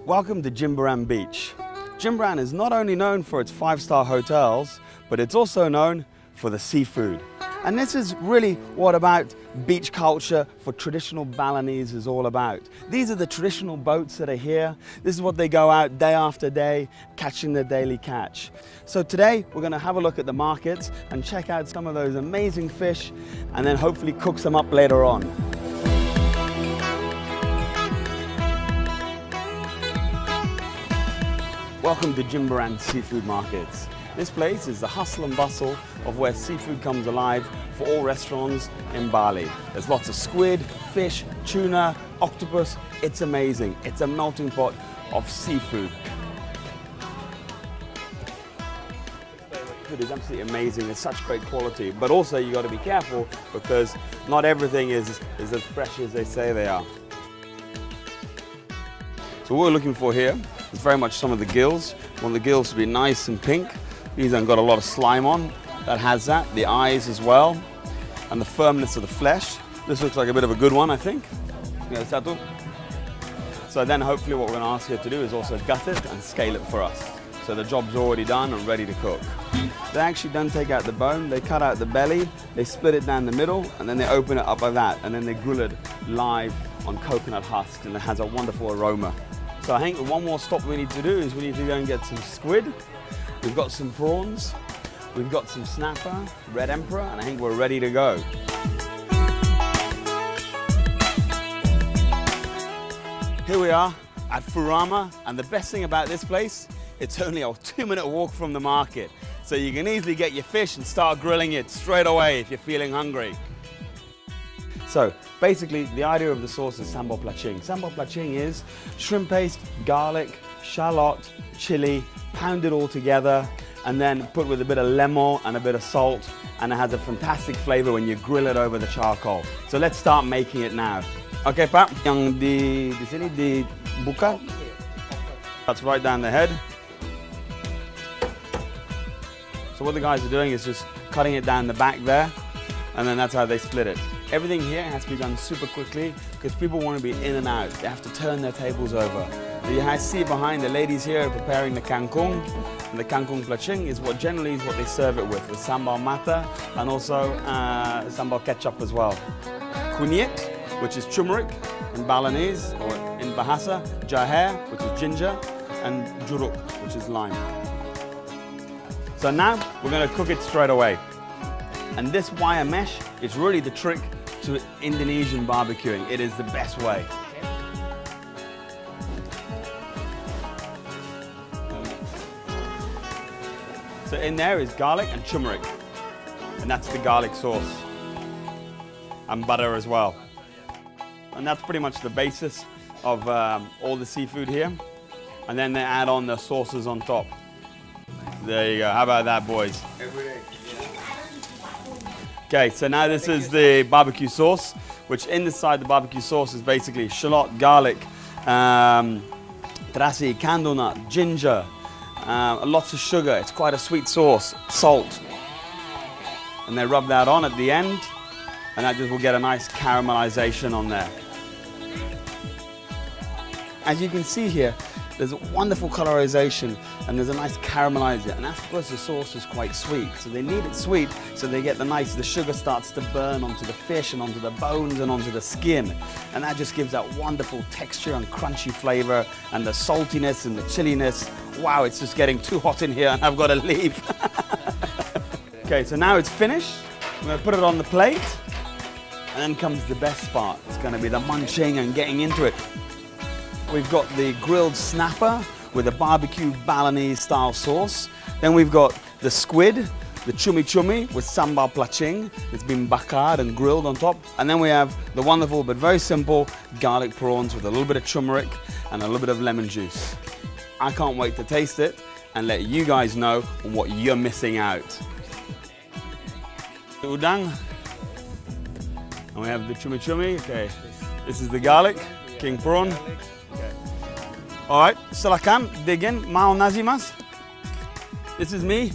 Welcome to Jimbaran Beach. Jimbaran is not only known for its 5-star hotels, but it's also known for the seafood. And this is really what about beach culture for traditional Balinese is all about. These are the traditional boats that are here. This is what they go out day after day, catching their daily catch. So today we're going to have a look at the markets and check out some of those amazing fish and then hopefully cook some up later on. Welcome to Jimbaran Seafood Markets. This place is the hustle and bustle of where seafood comes alive for all restaurants in Bali. There's lots of squid, fish, tuna, octopus. It's amazing. It's a melting pot of seafood. Food is absolutely amazing. It's such great quality, but also you got to be careful because not everything is as fresh as they say they are. So what we're looking for here is very much some of the gills. We want the gills to be nice and pink. These have got a lot of slime on. That has that. The eyes as well. And the firmness of the flesh. This looks like a bit of a good one, I think. So then hopefully what we're going to ask you to do is also gut it and scale it for us. So the job's already done and ready to cook. They actually don't take out the bone. They cut out the belly. They split it down the middle and then they open it up like that. And then they grill it live on coconut husk and it has a wonderful aroma. So I think one more stop we need to do is we need to go and get some squid. We've got some prawns, we've got some snapper, red emperor, and I think we're ready to go. Here we are at Furama, and the best thing about this place, it's only a 2-minute walk from the market. So you can easily get your fish and start grilling it straight away if you're feeling hungry. So basically the idea of the sauce is sambel plecing. Sambel plecing is shrimp paste, garlic, shallot, chili, pounded all together and then put with a bit of lemon and a bit of salt, and it has a fantastic flavor when you grill it over the charcoal. So let's start making it now. Okay, Pak, yang di sini dibuka. That's right down the head. So what the guys are doing is just cutting it down the back there, and then that's how they split it. Everything here has to be done super quickly because people want to be in and out. They have to turn their tables over. You see behind the ladies here are preparing the kangkung. And the kangkung plecing is what generally is what they serve it with sambal mata and also sambal ketchup as well. Kunyit, which is turmeric in Balinese, or in Bahasa, jahe, which is ginger, and jeruk, which is lime. So now we're going to cook it straight away. And this wire mesh is really the trick to Indonesian barbecuing. It is the best way. So in there is garlic and turmeric, and that's the garlic sauce, and butter as well. And that's pretty much the basis of all the seafood here. And then they add on the sauces on top. There you go. How about that, boys? Okay, so now this is the barbecue sauce, which inside the barbecue sauce is basically shallot, garlic, terasi, candle nut, ginger, lots of sugar. It's quite a sweet sauce, salt. And they rub that on at the end, and that just will get a nice caramelization on there. As you can see here, there's a wonderful colorization and there's a nice caramelizer, and that's because the sauce is quite sweet. So they need it sweet so they get the sugar starts to burn onto the fish and onto the bones and onto the skin. And that just gives that wonderful texture and crunchy flavor and the saltiness and the chilliness. Wow, it's just getting too hot in here and I've got to leave. Okay, so now it's finished. I'm going to put it on the plate, and then comes the best part. It's going to be the munching and getting into it. We've got the grilled snapper with a barbecue Balinese style sauce. Then we've got the squid, the chumi with sambal plecing. It's been bakar and grilled on top. And then we have the wonderful but very simple garlic prawns with a little bit of turmeric and a little bit of lemon juice. I can't wait to taste it and let you guys know what you're missing out. Udang. And we have the chumi. Okay, this is the garlic, king prawn. All right, silakan, dig in. Mau nasi, mas? This is me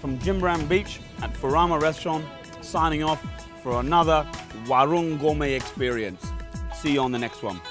from Jimbaran Beach at Furama Restaurant, signing off for another Warung Gourmet experience. See you on the next one.